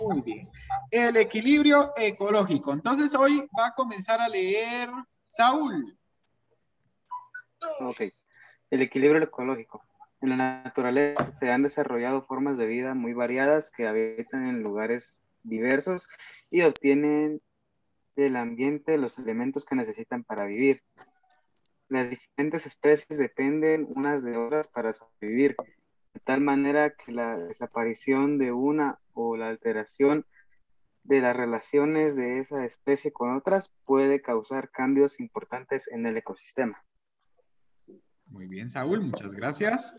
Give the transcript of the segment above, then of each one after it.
Muy bien. El equilibrio ecológico. Entonces hoy va a comenzar a leer Saúl. Ok. El equilibrio ecológico. En la naturaleza se han desarrollado formas de vida muy variadas que habitan en lugares diversos y obtienen del ambiente los elementos que necesitan para vivir. Las diferentes especies dependen unas de otras para sobrevivir, de tal manera que la desaparición de una o la alteración de las relaciones de esa especie con otras puede causar cambios importantes en el ecosistema. Muy bien, Saúl, muchas gracias.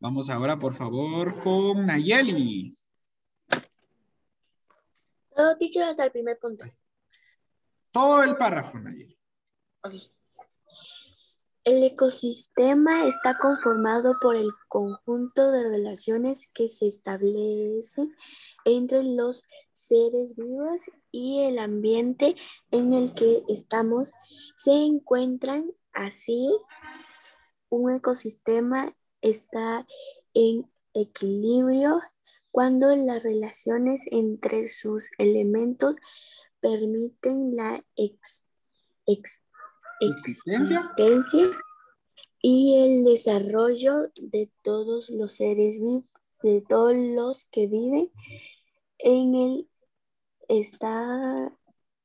Vamos ahora, por favor, con Nayeli. Todo dicho hasta el primer punto. Todo el párrafo, Nayeli. Okay. El ecosistema está conformado por el conjunto de relaciones que se establecen entre los seres vivos y el ambiente en el que estamos. Se encuentran así, un ecosistema está en equilibrio cuando las relaciones entre sus elementos permiten la ¿Existencia? existencia y el desarrollo de todos los seres vivos, de todos los que viven en esta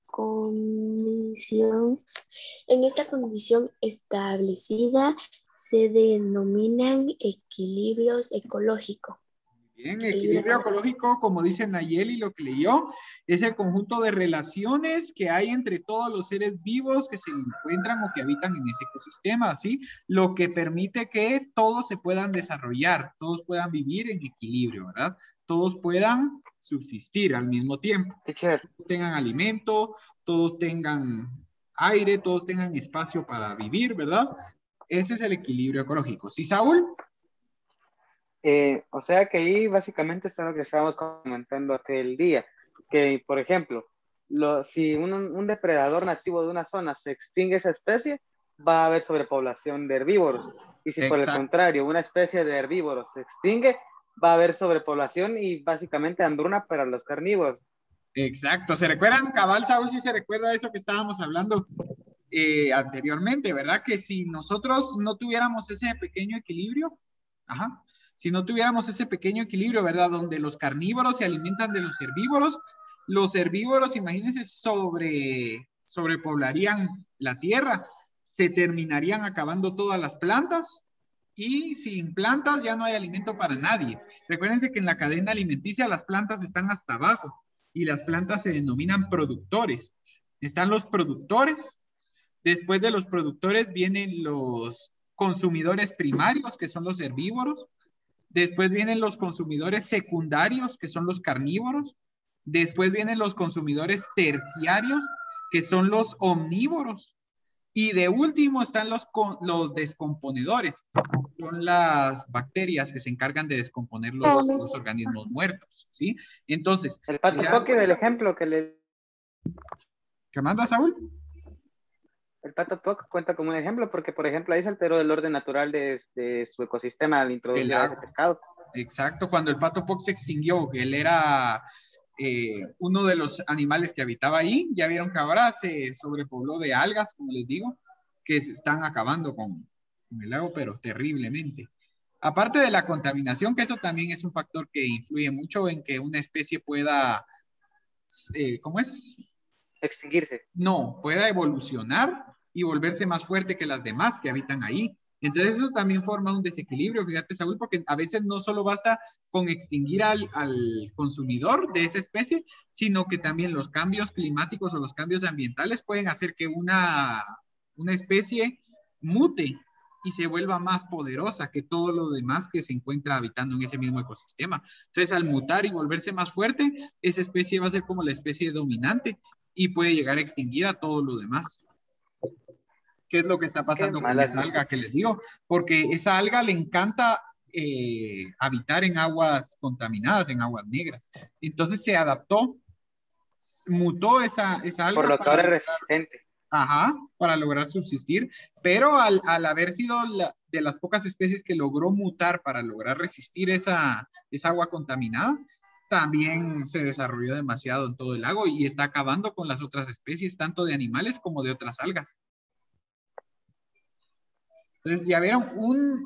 condición, en esta condición establecida se denominan equilibrios ecológicos. Bien, equilibrio ecológico, como dice Nayeli, lo que leyó, es el conjunto de relaciones que hay entre todos los seres vivos que se encuentran o que habitan en ese ecosistema, ¿sí? Lo que permite que todos se puedan desarrollar, todos puedan vivir en equilibrio, ¿verdad? Todos puedan subsistir al mismo tiempo. Teacher. Todos tengan alimento, todos tengan aire, todos tengan espacio para vivir, ¿verdad? Ese es el equilibrio ecológico. ¿Sí, Saúl? O sea que ahí básicamente está lo que estábamos comentando aquel día, que por ejemplo, si un depredador nativo de una zona se extingue esa especie, va a haber sobrepoblación de herbívoros, y si por el contrario una especie de herbívoros se extingue, va a haber sobrepoblación y básicamente hambruna para los carnívoros. Exacto, ¿se recuerdan, cabal, Saúl, si se recuerda eso que estábamos hablando anteriormente, ¿verdad? Que si nosotros no tuviéramos ese pequeño equilibrio, ajá, si no tuviéramos ese pequeño equilibrio, ¿verdad? Donde los carnívoros se alimentan de los herbívoros, imagínense, sobrepoblarían la tierra, se terminarían acabando todas las plantas y sin plantas ya no hay alimento para nadie. Recuérdense que en la cadena alimenticia las plantas están hasta abajo y las plantas se denominan productores. Están los productores. Después de los productores vienen los consumidores primarios, que son los herbívoros. Después vienen los consumidores secundarios, que son los carnívoros. Después vienen los consumidores terciarios, que son los omnívoros. Y de último están los descomponedores, son las bacterias que se encargan de descomponer los organismos muertos, ¿sí? Entonces, el pato Poque del ejemplo que le... ¿Qué manda, Saúl? El pato Poc cuenta como un ejemplo porque, por ejemplo, ahí se alteró el orden natural de su ecosistema al introducir a ese pescado. Exacto, cuando el pato Poc se extinguió, él era uno de los animales que habitaba ahí. Ya vieron que ahora se sobrepobló de algas, como les digo, que se están acabando con el lago, pero terriblemente. Aparte de la contaminación, que eso también es un factor que influye mucho en que una especie pueda, ¿cómo es? Extinguirse. No, pueda evolucionar y volverse más fuerte que las demás que habitan ahí. Entonces eso también forma un desequilibrio, fíjate, Saúl, porque a veces no solo basta con extinguir al consumidor de esa especie, sino que también los cambios climáticos o los cambios ambientales pueden hacer que una especie mute y se vuelva más poderosa que todo lo demás que se encuentra habitando en ese mismo ecosistema. Entonces, al mutar y volverse más fuerte, esa especie va a ser como la especie dominante y puede llegar a extinguir a todo lo demás. ¿Qué es lo que está pasando con esa alga que les digo? Porque esa alga le encanta habitar en aguas contaminadas, en aguas negras. Entonces se adaptó, mutó esa alga. Por lo que ahora es resistente. Ajá, para lograr subsistir, pero al haber sido de las pocas especies que logró mutar para lograr resistir esa agua contaminada, también se desarrolló demasiado en todo el lago y está acabando con las otras especies, tanto de animales como de otras algas. Entonces, ya vieron,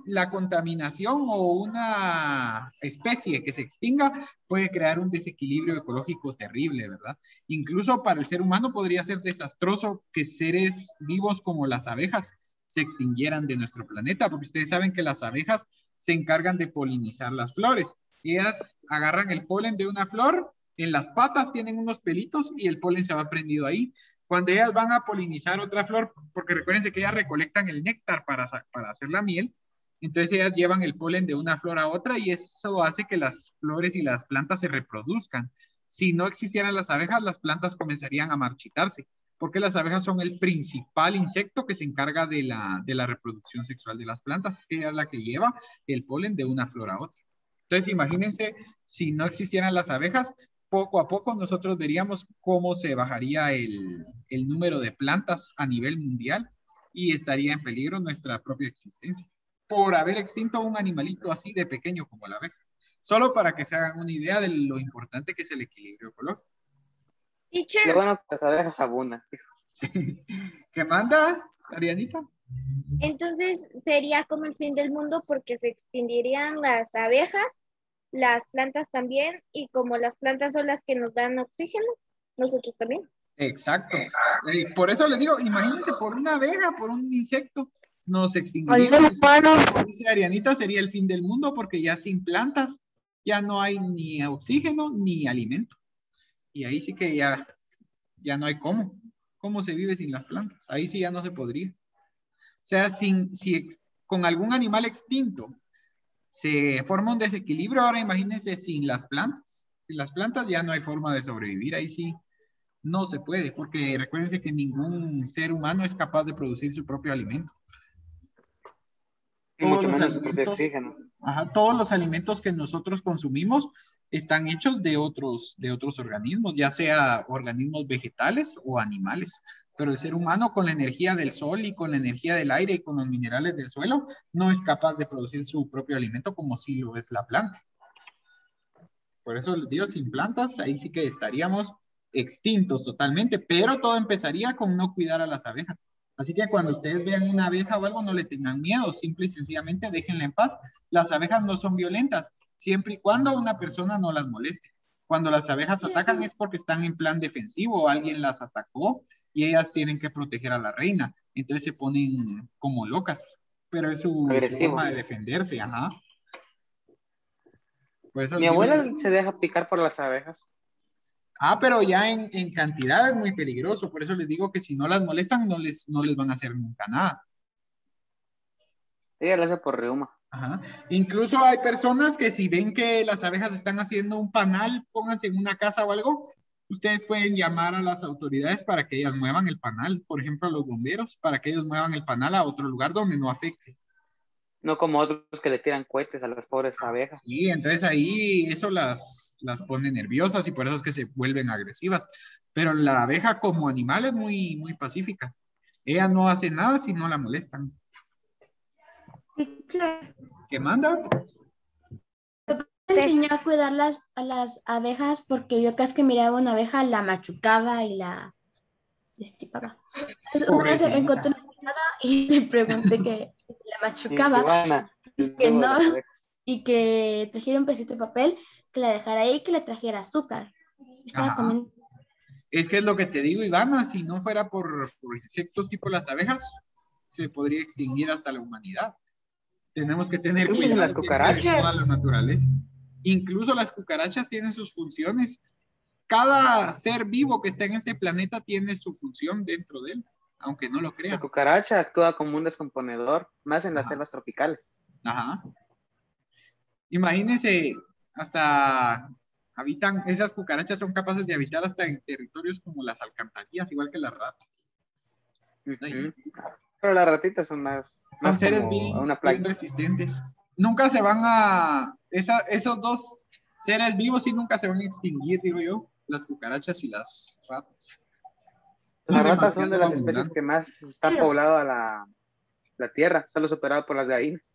la contaminación o una especie que se extinga puede crear un desequilibrio ecológico terrible, ¿verdad? Incluso para el ser humano podría ser desastroso que seres vivos como las abejas se extinguieran de nuestro planeta, porque ustedes saben que las abejas se encargan de polinizar las flores. Ellas agarran el polen de una flor, en las patas tienen unos pelitos y el polen se va prendido ahí. Cuando ellas van a polinizar otra flor, porque recuérdense que ellas recolectan el néctar para hacer la miel, entonces ellas llevan el polen de una flor a otra y eso hace que las flores y las plantas se reproduzcan. Si no existieran las abejas, las plantas comenzarían a marchitarse, porque las abejas son el principal insecto que se encarga de la reproducción sexual de las plantas, que es la que lleva el polen de una flor a otra. Entonces, imagínense, si no existieran las abejas, poco a poco nosotros veríamos cómo se bajaría el número de plantas a nivel mundial y estaría en peligro nuestra propia existencia por haber extinto un animalito así de pequeño como la abeja. Solo para que se hagan una idea de lo importante que es el equilibrio ecológico. Lo Teacher, bueno que las abejas abundan. Sí. ¿Qué manda, Arianita? entonces sería como el fin del mundo porque se extinguirían las abejas, las plantas también, y como las plantas son las que nos dan oxígeno, nosotros también. Exacto. Por eso les digo, imagínense por una abeja, por un insecto, nos Hola, extinguiríamos. hermanos. Como dice Arianita, sería el fin del mundo porque ya sin plantas ya no hay ni oxígeno ni alimento. Y ahí sí que ya no hay cómo se vive sin las plantas. Ahí sí ya no se podría. O sea, si con algún animal extinto se forma un desequilibrio, ahora imagínense sin las plantas. Sin las plantas ya no hay forma de sobrevivir. Ahí sí no se puede, porque recuérdense que ningún ser humano es capaz de producir su propio alimento. Y mucho menos su propio oxígeno. Todos los alimentos que nosotros consumimos están hechos de otros organismos, ya sea organismos vegetales o animales. Pero el ser humano con la energía del sol y con la energía del aire y con los minerales del suelo no es capaz de producir su propio alimento como si lo es la planta. Por eso les digo, sin plantas, ahí sí que estaríamos extintos totalmente, pero todo empezaría con no cuidar a las abejas. Así que cuando ustedes vean una abeja o algo, no le tengan miedo, simple y sencillamente déjenla en paz. Las abejas no son violentas, siempre y cuando una persona no las moleste. Cuando las abejas atacan es porque están en plan defensivo, alguien las atacó y ellas tienen que proteger a la reina. Entonces se ponen como locas, pero es su forma de defenderse, ajá. Por eso Mi les digo, abuela se deja picar por las abejas. pero ya en cantidad es muy peligroso. Por eso les digo que si no las molestan, no les van a hacer nunca nada. Ella lo hace por reuma. Ajá. Incluso hay personas que si ven que las abejas están haciendo un panal, pónganse en una casa o algo, ustedes pueden llamar a las autoridades para que ellas muevan el panal, por ejemplo a los bomberos, para que ellos muevan el panal a otro lugar donde no afecte. No como otros que le tiran cohetes a las pobres abejas. Sí, entonces ahí eso las pone nerviosas y por eso es que se vuelven agresivas. Pero la abeja como animal es muy, muy pacífica. Ella no hace nada si no la molestan. Teacher, ¿Qué manda? me enseñó a cuidar a las abejas porque yo casi que miraba una abeja, la machucaba y la destripaba. Entonces, una vez Pobrecita. encontré una picada y le pregunté que si la machucaba Ivana, y que luego de no, las abejas. y que trajera un pedacito de papel, que la dejara ahí y que le trajera azúcar. Estaba Ajá. comiendo. Es que es lo que te digo, Ivana, si no fuera por insectos tipo las abejas, se podría extinguir hasta la humanidad. Tenemos que tener Incluso cuidado las siempre de cucarachas. toda la naturaleza. Incluso las cucarachas tienen sus funciones. Cada ser vivo que está en este planeta tiene su función dentro de él, aunque no lo La crean. cucaracha actúa como un descomponedor, más en las Ajá. selvas tropicales. Ajá. Imagínense, hasta esas cucarachas son capaces de habitar hasta en territorios como las alcantarillas, igual que las ratas. Ujú. Pero las ratitas son Son más seres como bien, una bien plaga. resistentes. Nunca se van esos dos seres vivos y nunca se van a extinguir, digo yo, las cucarachas y las ratas. Son Las ratas son de demasiado las especies que abundantes. más están poblado a la tierra, solo superado por las gallinas.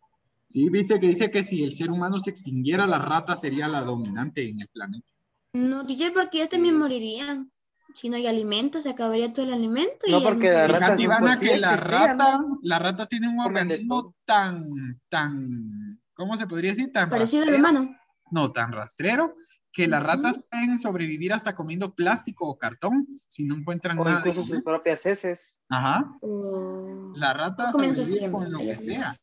Sí, dice que si el ser humano se extinguiera, la rata sería la dominante en el planeta. No, teacher, porque ellas también morirían. Si no hay alimento, se acabaría todo el alimento y No, ellas porque se las morirían. ratas Fíjate, de por Ivana, sí que existían. la rata tiene un Comen de organismo todo. tan, ¿cómo se podría decir? Tan Parecido al rastrero. humano. No, tan rastrero, que las ratas pueden sobrevivir hasta comiendo plástico o cartón si no encuentran O nada de incluso sus comer. propias heces. Ajá, O la rata comen su sobrevive siembra. con lo que sea.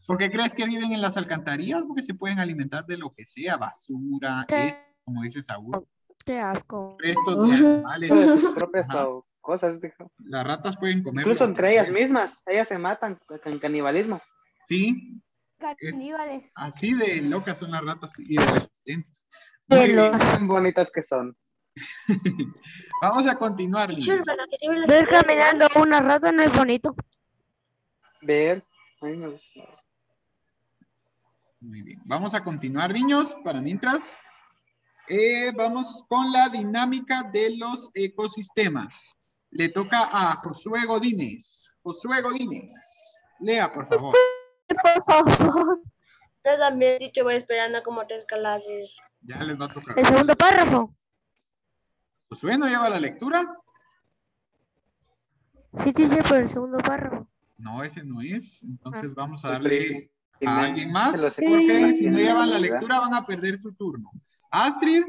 ¿Por qué crees que viven en las alcantarillas? Porque se pueden alimentar de lo que sea, basura, como dice Saúl, Qué asco. restos de animales. De sus propias Ajá. cosas, dijo. Las ratas pueden comer Incluso lo que entre ellas sea. mismas. Ellas se matan con canibalismo. Sí, Caníbales. así de locas son las ratas y de resistentes. Muy bien, Tan bonitas que son. vamos a continuar, Teacher, niños. ¿para qué sirven las Ver piedras? caminando una rata no es bonito. Ver. A mí me gusta. Muy bien, vamos a continuar, niños, para mientras. Vamos con la dinámica de los ecosistemas. Le toca a Josué Godínez. Josué Godínez, lea, por favor. Por favor. Yo también, dicho, voy esperando como 3 clases. Ya les va a tocar. El segundo párrafo. ¿Josué no lleva la lectura? Sí, teacher, por el segundo párrafo. No, ese no es. Entonces vamos a El darle primero. a alguien más, Los porque ecosistemas si no tienen llevan la comunidad. lectura van a perder su turno. Astrid,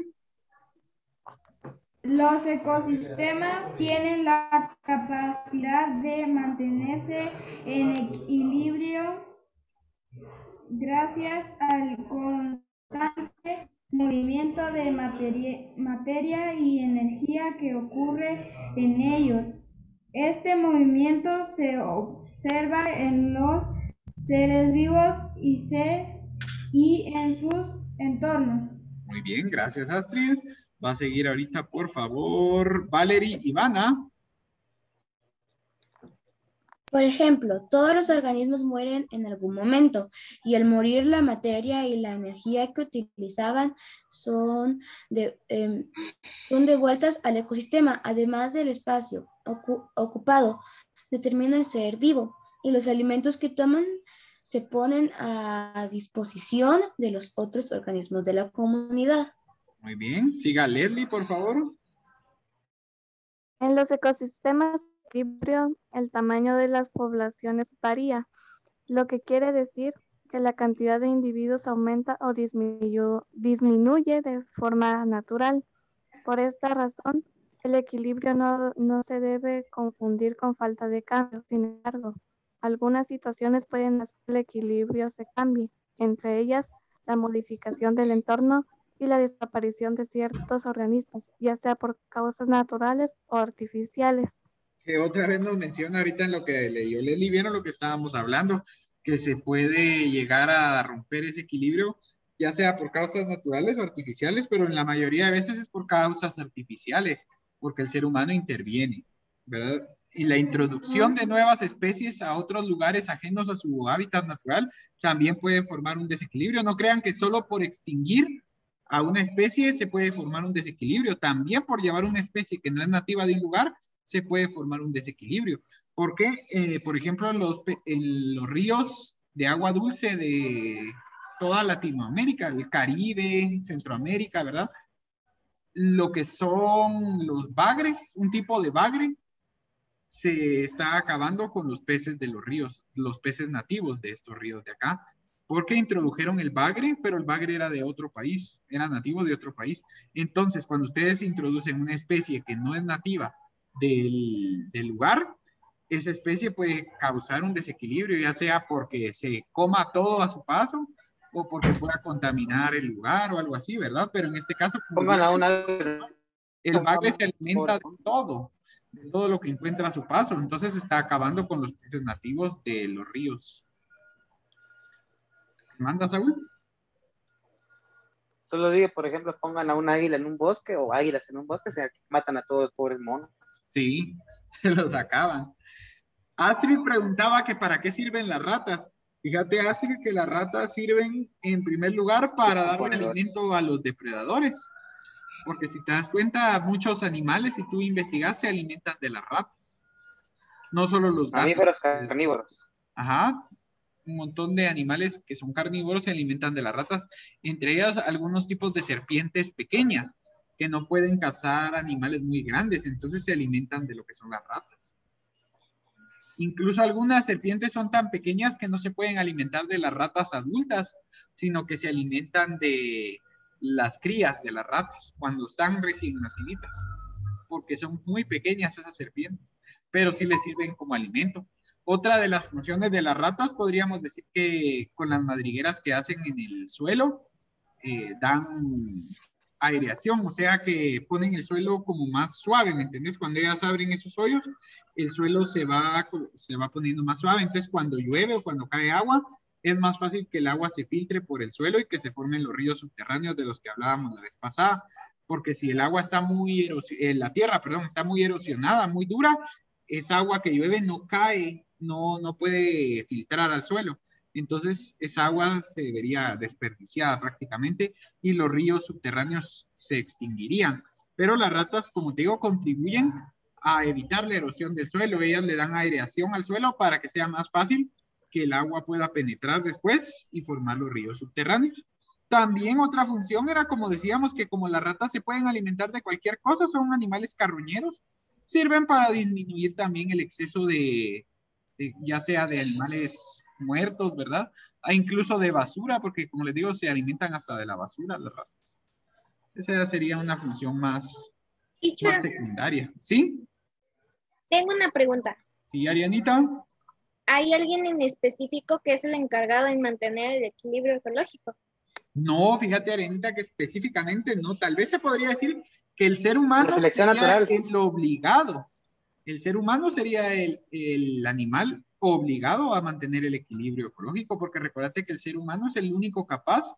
Los ecosistemas tienen la capacidad de mantenerse en equilibrio gracias al constante movimiento de materia y energía que ocurre en ellos. Este movimiento se observa en los seres vivos y en sus entornos. muy bien, gracias Astrid. Va a seguir ahorita, por favor, Valerie Ivana. Por ejemplo, todos los organismos mueren en algún momento y al morir la materia y la energía que utilizaban son devueltas al ecosistema, además del espacio ocupado, determina el ser vivo y los alimentos que toman se ponen a disposición de los otros organismos de la comunidad. Muy bien, siga Leslie, por favor. En los ecosistemas de equilibrio, el tamaño de las poblaciones varía, lo que quiere decir que la cantidad de individuos aumenta o disminuye de forma natural. Por esta razón, el equilibrio no se debe confundir con falta de cambio. Sin embargo, algunas situaciones pueden hacer que el equilibrio se cambie, entre ellas la modificación del entorno y la desaparición de ciertos organismos, ya sea por causas naturales o artificiales. Que otra vez nos menciona ahorita en lo que leyó Leslie, vieron lo que estábamos hablando, que se puede llegar a romper ese equilibrio, ya sea por causas naturales o artificiales, pero en la mayoría de veces es por causas artificiales, porque el ser humano interviene, ¿verdad? Y la introducción de nuevas especies a otros lugares ajenos a su hábitat natural también puede formar un desequilibrio. No crean que solo por extinguir a una especie se puede formar un desequilibrio. También por llevar una especie que no es nativa de un lugar, se puede formar un desequilibrio. Porque, por ejemplo, en los ríos de agua dulce de toda Latinoamérica, el Caribe, Centroamérica, ¿verdad? Lo que son los bagres, un tipo de bagre, se está acabando con los peces de los ríos, los peces nativos de estos ríos de acá. Porque introdujeron el bagre, pero el bagre era de otro país, era nativo de otro país. Entonces, cuando ustedes introducen una especie que no es nativa del lugar, esa especie puede causar un desequilibrio, ya sea porque se coma todo a su paso o porque pueda contaminar el lugar o algo así, ¿verdad? Pero en este caso, como Pongan a digo, una... el bagre se alimenta de todo lo que encuentra a su paso, entonces está acabando con los peces nativos de los ríos. ¿Manda, Saúl? Solo digo, por ejemplo, pongan a un águila en un bosque o águilas en un bosque, se matan a todos los pobres monos. Sí, se los acaban. Astrid preguntaba que para qué sirven las ratas. Fíjate, Astrid, que las ratas sirven en primer lugar para darle alimento a los depredadores. Porque si te das cuenta, muchos animales, si tú investigas, se alimentan de las ratas. No solo los gatos. Mamíferos carnívoros. Ajá. Un montón de animales que son carnívoros se alimentan de las ratas. Entre ellas, algunos tipos de serpientes pequeñas. que no pueden cazar animales muy grandes, entonces se alimentan de lo que son las ratas. Incluso algunas serpientes son tan pequeñas que no se pueden alimentar de las ratas adultas, sino que se alimentan de las crías de las ratas cuando están recién naciditas, porque son muy pequeñas esas serpientes, pero sí les sirven como alimento. Otra de las funciones de las ratas, podríamos decir que con las madrigueras que hacen en el suelo, dan aireación, o sea que ponen el suelo como más suave, ¿me entiendes? Cuando ellas abren esos hoyos, el suelo se va poniendo más suave, entonces cuando llueve o cuando cae agua, es más fácil que el agua se filtre por el suelo y que se formen los ríos subterráneos de los que hablábamos la vez pasada, porque si el agua está la tierra, perdón, está muy erosionada, muy dura, esa agua que llueve no cae, no puede filtrar al suelo. Entonces, esa agua se vería desperdiciada prácticamente y los ríos subterráneos se extinguirían. Pero las ratas, como te digo, contribuyen a evitar la erosión del suelo. Ellas le dan aireación al suelo para que sea más fácil que el agua pueda penetrar después y formar los ríos subterráneos. También otra función era, como decíamos, que como las ratas se pueden alimentar de cualquier cosa, son animales carroñeros, sirven para disminuir también el exceso ya sea de animales muertos, ¿verdad? Incluso de basura, porque como les digo, se alimentan hasta de la basura las ratas. Esa sería una función más secundaria. ¿Sí? Tengo una pregunta. Sí, Arianita. ¿Hay alguien en específico que es el encargado en mantener el equilibrio ecológico? No, fíjate, Arianita, que específicamente no. Tal vez se podría decir que el ser humano La selección sería natural. el obligado. El ser humano sería el animal obligado a mantener el equilibrio ecológico, porque recuérdate que el ser humano es el único capaz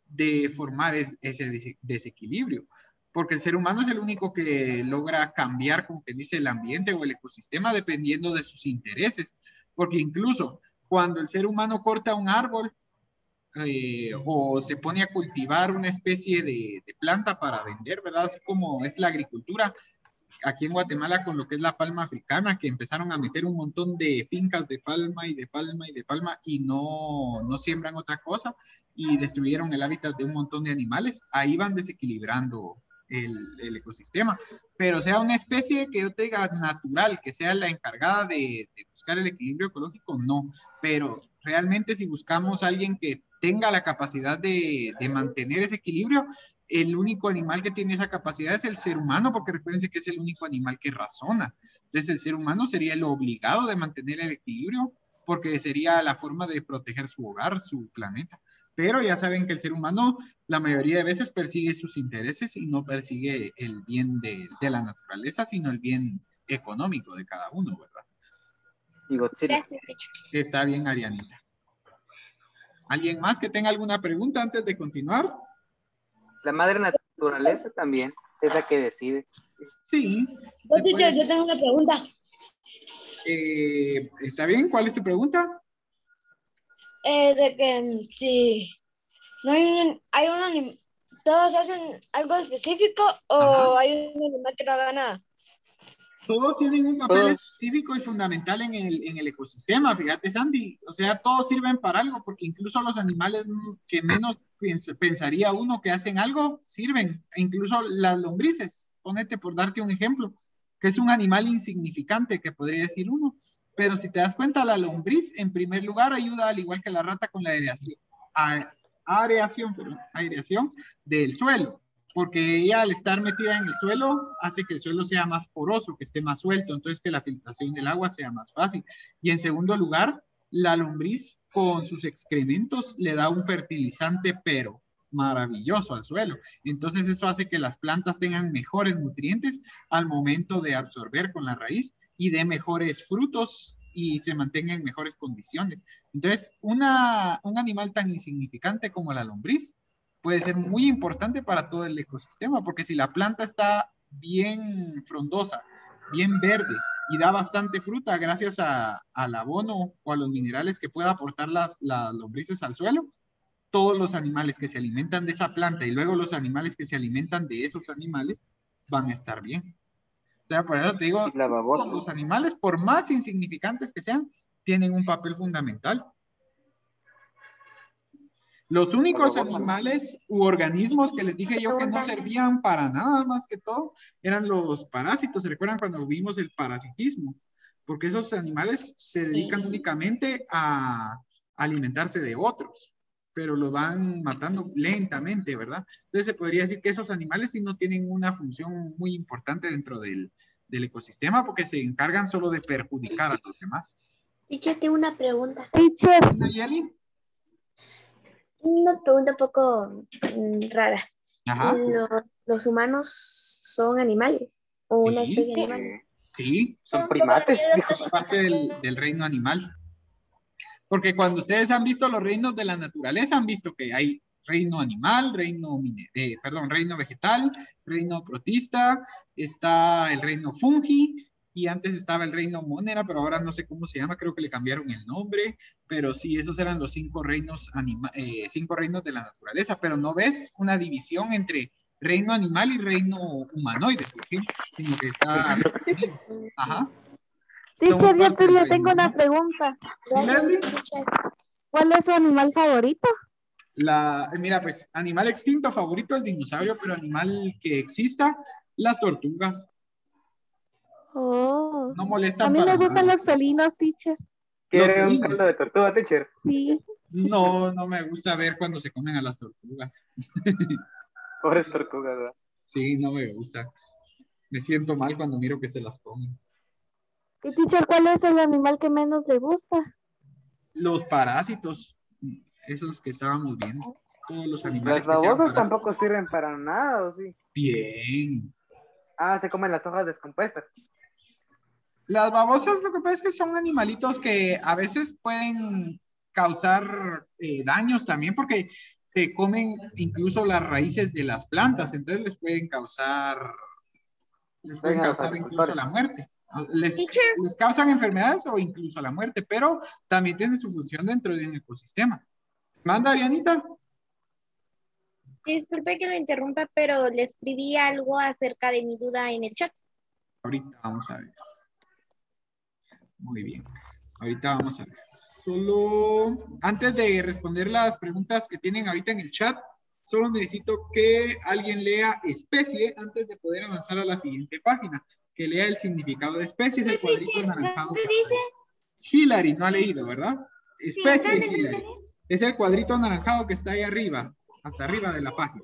de formar ese desequilibrio, porque el ser humano es el único que logra cambiar, como que dice, el ambiente o el ecosistema dependiendo de sus intereses, porque incluso cuando el ser humano corta un árbol o se pone a cultivar una especie de planta para vender, ¿verdad? Así como es la agricultura, aquí en Guatemala con lo que es la palma africana, que empezaron a meter un montón de fincas de palma y de palma y de palma y no siembran otra cosa y destruyeron el hábitat de un montón de animales, ahí van desequilibrando el ecosistema. Pero sea una especie que yo te diga natural, que sea la encargada de buscar el equilibrio ecológico, no. Pero realmente si buscamos a alguien que tenga la capacidad de mantener ese equilibrio, el único animal que tiene esa capacidad es el ser humano, porque recuérdense que es el único animal que razona. Entonces el ser humano sería el obligado de mantener el equilibrio, porque sería la forma de proteger su hogar, su planeta. Pero ya saben que el ser humano la mayoría de veces persigue sus intereses y no persigue el bien de la naturaleza, sino el bien económico de cada uno, ¿verdad? Y Godzilla. Gracias, teacher. Está bien, Arianita. ¿Alguien más que tenga alguna pregunta antes de continuar? La madre naturaleza también es la que decide. Sí. Teacher, yo tengo una pregunta. ¿Está bien? ¿Cuál es tu pregunta? De que si no hay un animal, todos hacen algo específico o Ajá. hay un animal que no haga nada. Todos tienen un papel Todos. específico y fundamental en el ecosistema, fíjate, Sandy. O sea, todos sirven para algo, porque incluso los animales que menos pensaría uno que hacen algo, sirven. E incluso las lombrices, ponete por darte un ejemplo, que es un animal insignificante, que podría decir uno. Pero si te das cuenta, la lombriz, en primer lugar, ayuda al igual que la rata con la aireación del suelo, porque ella al estar metida en el suelo hace que el suelo sea más poroso, que esté más suelto, entonces que la filtración del agua sea más fácil. Y en segundo lugar, la lombriz con sus excrementos le da un fertilizante, pero maravilloso al suelo. Entonces eso hace que las plantas tengan mejores nutrientes al momento de absorber con la raíz y de mejores frutos y se mantenga en mejores condiciones. Entonces, un animal tan insignificante como la lombriz puede ser muy importante para todo el ecosistema, porque si la planta está bien frondosa, bien verde y da bastante fruta gracias al abono o a los minerales que pueda aportar las lombrices al suelo, todos los animales que se alimentan de esa planta y luego los animales que se alimentan de esos animales van a estar bien. O sea, por eso te digo, todos los animales, por más insignificantes que sean, tienen un papel fundamental. Los únicos animales u organismos que les dije yo que no servían para nada más que todo eran los parásitos. ¿Se recuerdan cuando vimos el parasitismo? Porque esos animales se dedican únicamente a alimentarse de otros, pero lo van matando lentamente, ¿verdad? Entonces se podría decir que esos animales sí no tienen una función muy importante dentro del ecosistema porque se encargan solo de perjudicar a los demás. Teacher, tengo una pregunta. Teacher, ¿Nayeli? Una pregunta un poco rara. Ajá. ¿Los humanos son animales? ¿O una Sí. especie de animales? Sí, Son primates. es parte del reino animal. Porque cuando ustedes han visto los reinos de la naturaleza, han visto que hay reino animal, reino vegetal, reino protista, está el reino fungi, y antes estaba el reino monera, pero ahora no sé cómo se llama, creo que le cambiaron el nombre, pero sí, esos eran los 5 reinos, 5 reinos de la naturaleza, pero no ves una división entre reino animal y reino humanoide, por ejemplo, sino que está... Ajá. teacher, yo te le tengo una pregunta. Gracias, Leslie. teacher. ¿Cuál es su animal favorito? Mira, pues, animal extinto favorito, el dinosaurio, pero animal que exista, las tortugas. Oh, No molestan a mí para me gustan nada. los felinos, teacher. Los ¿Quiere un felinos. caldo de tortuga, teacher? Sí. No, no me gusta ver cuando se comen a las tortugas. Pobres tortugas, ¿verdad? Sí, no me gusta. Me siento mal cuando miro que se las comen. Y teacher, ¿cuál es el animal que menos le gusta? Los parásitos, esos que estábamos viendo. Todos los animales Las que sean babosas parásitos. tampoco sirven para nada, ¿o sí? Bien. Ah, se comen las hojas descompuestas. Las babosas, lo que pasa es que son animalitos que a veces pueden causar daños también porque se comen incluso las raíces de las plantas, entonces les pueden causar Vengan los incluso agricultores. la muerte. Les Teacher. causan enfermedades o incluso la muerte, pero también tienen su función dentro de un ecosistema. Manda, Arianita. Disculpe que lo interrumpa, pero le escribí algo acerca de mi duda en el chat. Ahorita vamos a ver. Muy bien. Ahorita vamos a ver. Solo antes de responder las preguntas que tienen ahorita en el chat, solo necesito que alguien lea especie antes de poder avanzar a la siguiente página. Que lea el significado de especie, es el cuadrito anaranjado. ¿Qué dice? Hillary, no ha leído, ¿verdad? Especie, acá Hillary. Es el cuadrito anaranjado que está ahí arriba, hasta arriba de la página.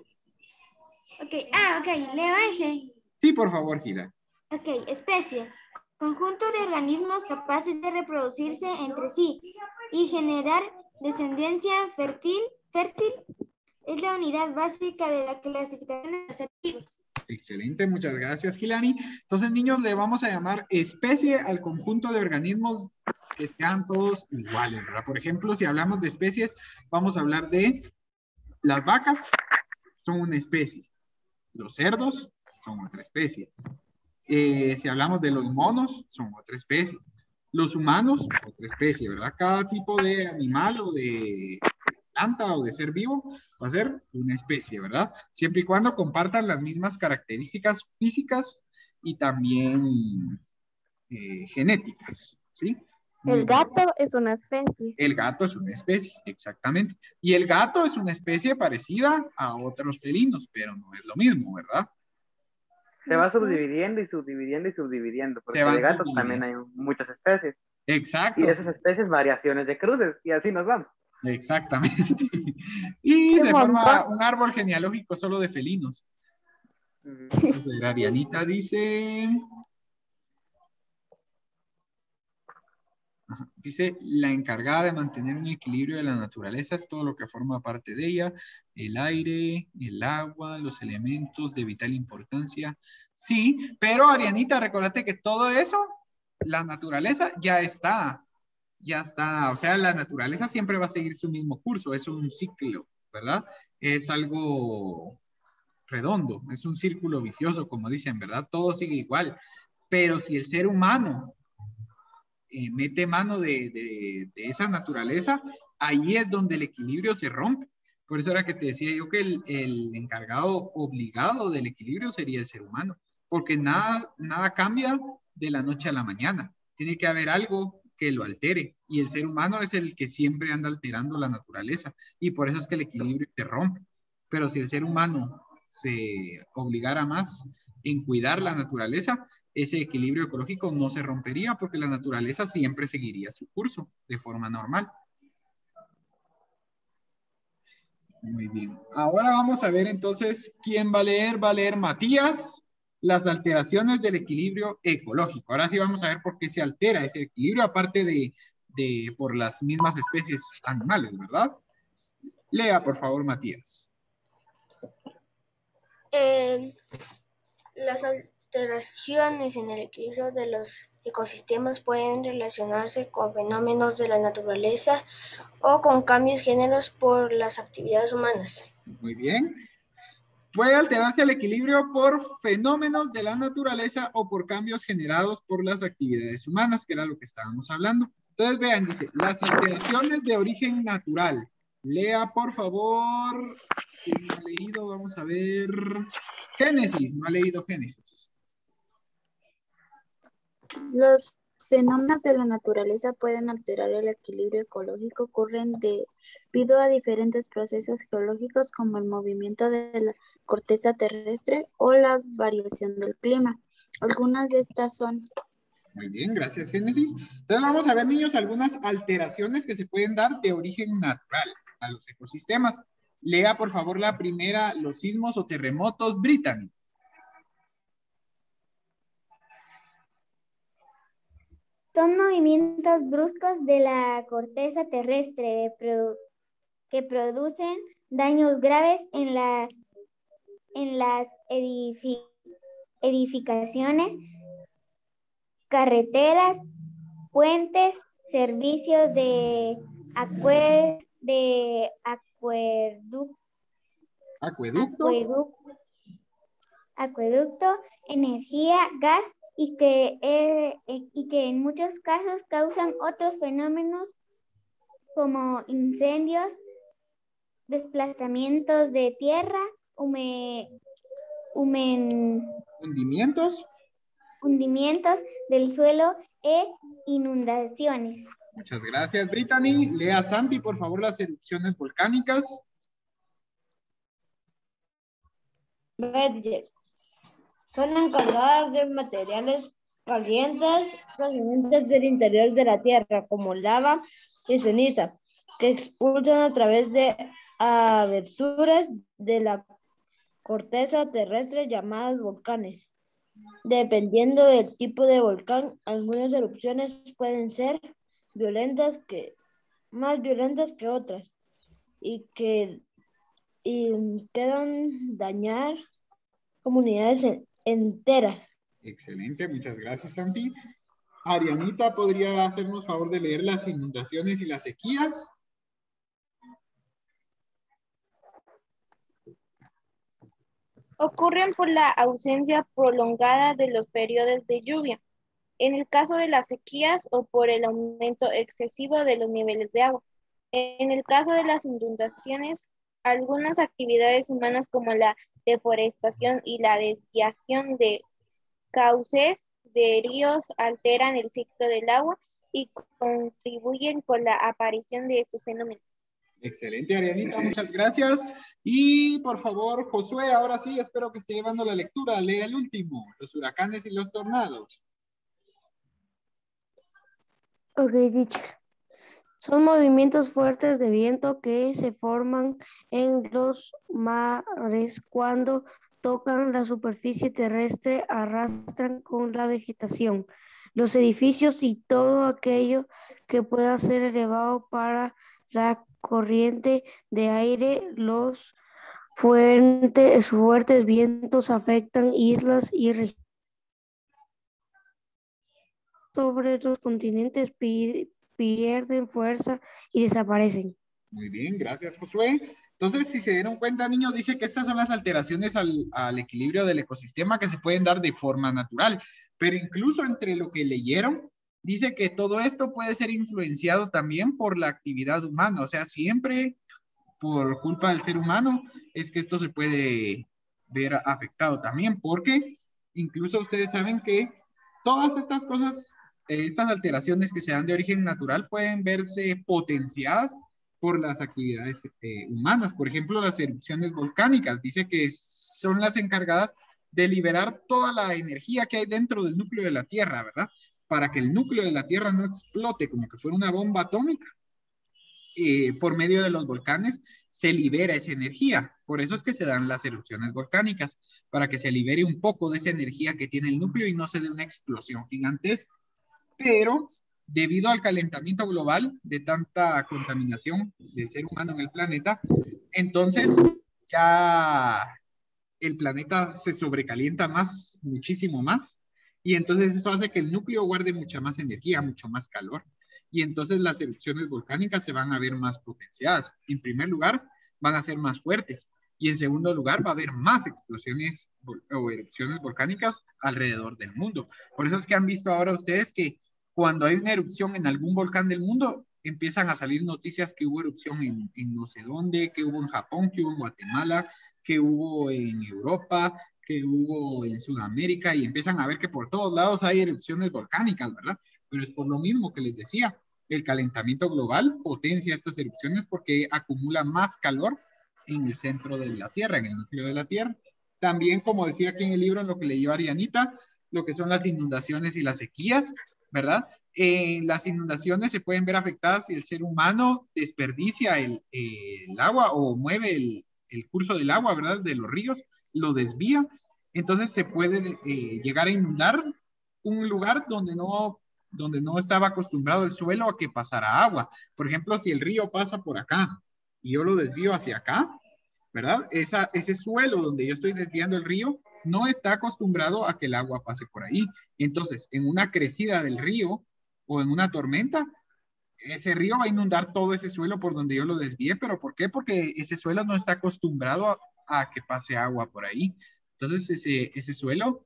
Ok, leo ese. Sí, por favor, Hillary. Ok, especie. Conjunto de organismos capaces de reproducirse entre sí y generar descendencia fértil es la unidad básica de la clasificación de los seres vivos. Excelente, muchas gracias, Gilani. Entonces, niños, le vamos a llamar especie al conjunto de organismos que sean todos iguales, ¿verdad? Por ejemplo, si hablamos de especies, vamos a hablar de las vacas, son una especie. Los cerdos son otra especie. Si hablamos de los monos, son otra especie. Los humanos, otra especie, ¿verdad? Cada tipo de animal o de planta o de ser vivo va a ser una especie, ¿verdad? Siempre y cuando compartan las mismas características físicas y también genéticas, ¿sí? El gato es una especie. El gato es una especie, exactamente. Y el gato es una especie parecida a otros felinos, pero no es lo mismo, ¿verdad? Se va subdividiendo y subdividiendo y subdiviendo, porque Se van de gatos subdividiendo. también hay muchas especies. Exacto. Y de esas especies, variaciones de cruces, y así nos vamos. Exactamente. Y Qué se forma montón. un árbol genealógico solo de felinos. Entonces, Arianita dice... Ajá. Dice, la encargada de mantener un equilibrio de la naturaleza es todo lo que forma parte de ella, el aire, el agua, los elementos de vital importancia. Sí, pero Arianita, recordate que todo eso, la naturaleza ya está, o sea, la naturaleza siempre va a seguir su mismo curso, es un ciclo, ¿verdad? Es algo redondo, es un círculo vicioso, como dicen, ¿verdad? Todo sigue igual, pero si el ser humano mete mano de esa naturaleza, ahí es donde el equilibrio se rompe. Por eso era que te decía yo que el encargado obligado del equilibrio sería el ser humano, porque nada cambia de la noche a la mañana. Tiene que haber algo que lo altere. Y el ser humano es el que siempre anda alterando la naturaleza. Y por eso es que el equilibrio se rompe. Pero si el ser humano se obligara más en cuidar la naturaleza, ese equilibrio ecológico no se rompería porque la naturaleza siempre seguiría su curso de forma normal. Muy bien. Ahora vamos a ver entonces quién va a leer. Va a leer Matías, las alteraciones del equilibrio ecológico. Ahora sí vamos a ver por qué se altera ese equilibrio, aparte de por las mismas especies animales, ¿verdad? Lea, por favor, Matías. Las alteraciones en el equilibrio de los ecosistemas pueden relacionarse con fenómenos de la naturaleza o con cambios generados por las actividades humanas. Muy bien. Puede alterarse el equilibrio por fenómenos de la naturaleza o por cambios generados por las actividades humanas, que era lo que estábamos hablando. Entonces, vean, dice, las alteraciones de origen natural. Lea, por favor. ¿Quién ha leído? Vamos a ver. Génesis, no ha leído Génesis. Los fenómenos de la naturaleza pueden alterar el equilibrio ecológico, ocurren debido a diferentes procesos geológicos como el movimiento de la corteza terrestre o la variación del clima. Algunas de estas son... Muy bien, gracias, Génesis. Entonces vamos a ver, niños, algunas alteraciones que se pueden dar de origen natural a los ecosistemas. Lea, por favor, la primera, los sismos o terremotos. Brittany. Son movimientos bruscos de la corteza terrestre que producen daños graves en las edificaciones, carreteras, puentes, servicios de acueducto, energía, gas, y que en muchos casos causan otros fenómenos como incendios, desplazamientos de tierra, hundimientos del suelo e inundaciones. Muchas gracias, Brittany. Lea, Santi, por favor, las erupciones volcánicas. Son encargadas de materiales calientes provenientes del interior de la Tierra, como lava y ceniza, que expulsan a través de aberturas de la corteza terrestre llamadas volcanes. Dependiendo del tipo de volcán, algunas erupciones pueden ser más violentas que otras y quedan dañar comunidades enteras. Excelente, muchas gracias, Santi. Arianita, ¿podría hacernos favor de leer las inundaciones y las sequías? Ocurren por la ausencia prolongada de los periodos de lluvia, en el caso de las sequías, o por el aumento excesivo de los niveles de agua. En el caso de las inundaciones, algunas actividades humanas como la deforestación y la desviación de cauces de ríos alteran el ciclo del agua y contribuyen con la aparición de estos fenómenos. Excelente, Arianita, muchas gracias. Y por favor, Josué, ahora sí, espero que esté llevando la lectura. Lea el último, los huracanes y los tornados. Ok, teacher. Son movimientos fuertes de viento que se forman en los mares cuando tocan la superficie terrestre, arrastran con la vegetación, los edificios y todo aquello que pueda ser elevado para la corriente de aire. Los fuertes vientos afectan islas y regiones sobre los continentes, pierden fuerza y desaparecen. Muy bien, gracias, Josué. Entonces, si se dieron cuenta, niños, dice que estas son las alteraciones al equilibrio del ecosistema que se pueden dar de forma natural, pero incluso entre lo que leyeron, dice que todo esto puede ser influenciado también por la actividad humana, o sea, siempre por culpa del ser humano es que esto se puede ver afectado también, porque incluso ustedes saben que todas estas cosas estas alteraciones que se dan de origen natural pueden verse potenciadas por las actividades humanas. Por ejemplo, las erupciones volcánicas. Dice que son las encargadas de liberar toda la energía que hay dentro del núcleo de la Tierra, ¿verdad? Para que el núcleo de la Tierra no explote como que fuera una bomba atómica. Por medio de los volcanes se libera esa energía. Por eso es que se dan las erupciones volcánicas, para que se libere un poco de esa energía que tiene el núcleo y no se dé una explosión gigantesca. Pero debido al calentamiento global de tanta contaminación del ser humano en el planeta, entonces ya el planeta se sobrecalienta más, muchísimo más, y entonces eso hace que el núcleo guarde mucha más energía, mucho más calor. Y entonces las erupciones volcánicas se van a ver más potenciadas. En primer lugar, van a ser más fuertes. Y en segundo lugar, va a haber más explosiones o erupciones volcánicas alrededor del mundo. Por eso es que han visto ahora ustedes que cuando hay una erupción en algún volcán del mundo, empiezan a salir noticias que hubo erupción en no sé dónde, que hubo en Japón, que hubo en Guatemala, que hubo en Europa, que hubo en Sudamérica, y empiezan a ver que por todos lados hay erupciones volcánicas, ¿verdad? Pero es por lo mismo que les decía, el calentamiento global potencia estas erupciones porque acumula más calor en el centro de la Tierra, en el núcleo de la Tierra. También, como decía aquí en el libro, en lo que leyó Arianita, lo que son las inundaciones y las sequías, ¿verdad? Las inundaciones se pueden ver afectadas si el ser humano desperdicia el agua o mueve el curso del agua, ¿verdad? De los ríos, lo desvía. Entonces se puede llegar a inundar un lugar donde no estaba acostumbrado el suelo a que pasara agua. Por ejemplo, si el río pasa por acá y yo lo desvío hacia acá, ¿verdad? Ese suelo donde yo estoy desviando el río no está acostumbrado a que el agua pase por ahí. Entonces, en una crecida del río o en una tormenta, ese río va a inundar todo ese suelo por donde yo lo desvié. ¿Pero por qué? Porque ese suelo no está acostumbrado a que pase agua por ahí. Entonces, ese suelo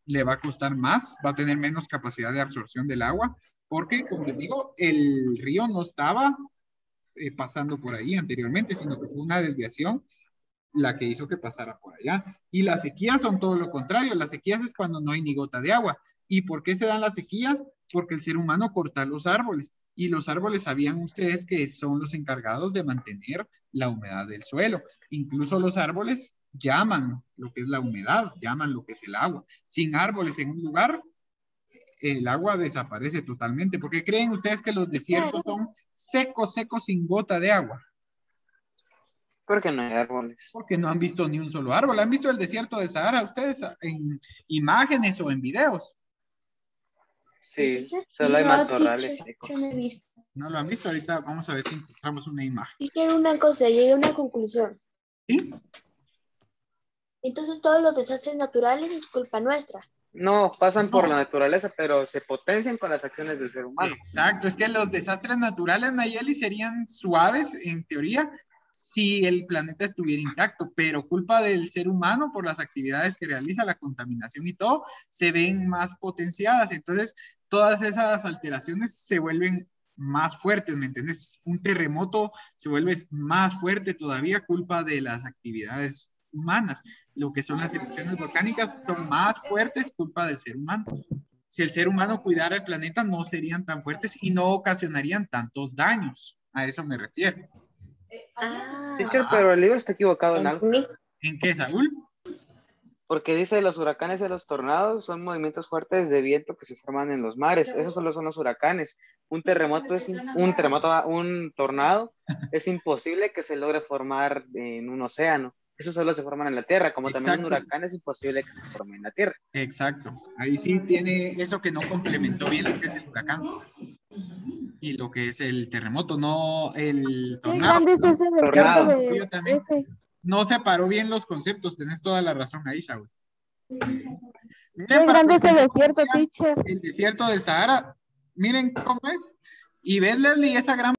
le va a costar más, va a tener menos capacidad de absorción del agua, porque, como les digo, el río no estaba pasando por ahí anteriormente, sino que fue una desviación la que hizo que pasara por allá. Y las sequías son todo lo contrario. Las sequías es cuando no hay ni gota de agua. ¿Y por qué se dan las sequías? Porque el ser humano corta los árboles. Y los árboles, sabían ustedes que son los encargados de mantener la humedad del suelo. Incluso los árboles llaman lo que es la humedad, llaman lo que es el agua. Sin árboles en un lugar, el agua desaparece totalmente. ¿Por qué creen ustedes que los desiertos son secos, secos, sin gota de agua? Porque no hay árboles. Porque no han visto ni un solo árbol. ¿Han visto el desierto del Sahara ustedes en imágenes o en videos? Sí, solo hay matorrales secos. Yo no he visto. ¿No lo han visto? Ahorita vamos a ver si encontramos una imagen. Teacher, una cosa, llegué a una conclusión. ¿Sí? Entonces todos los desastres naturales es culpa nuestra. No, pasan por la naturaleza, pero se potencian con las acciones del ser humano. Exacto, es que los desastres naturales, Nayeli, serían suaves en teoría si el planeta estuviera intacto, pero culpa del ser humano por las actividades que realiza, la contaminación y todo, se ven más potenciadas. Entonces, todas esas alteraciones se vuelven más fuertes, ¿me entiendes? Un terremoto se vuelve más fuerte todavía, culpa de las actividades humanas. Lo que son las erupciones volcánicas son más fuertes, culpa del ser humano. Si el ser humano cuidara el planeta, no serían tan fuertes y no ocasionarían tantos daños. A eso me refiero. Teacher, pero el libro está equivocado en algo. ¿En qué, Saúl? Porque dice los huracanes y los tornados son movimientos fuertes de viento que se forman en los mares. Esos solo son los huracanes. Un tornado es imposible que se logre formar en un océano. Eso solo se forman en la tierra, como también un huracán es imposible que se forme en la tierra. Exacto. Ahí sí tiene eso que no complementó bien lo que es el huracán y lo que es el terremoto, no el tornado. No separó bien los conceptos, tenés toda la razón ahí, Saúl. Qué grande es el desierto, teacher. El desierto del Sahara, miren cómo es. Y ves, Leslie, esa gran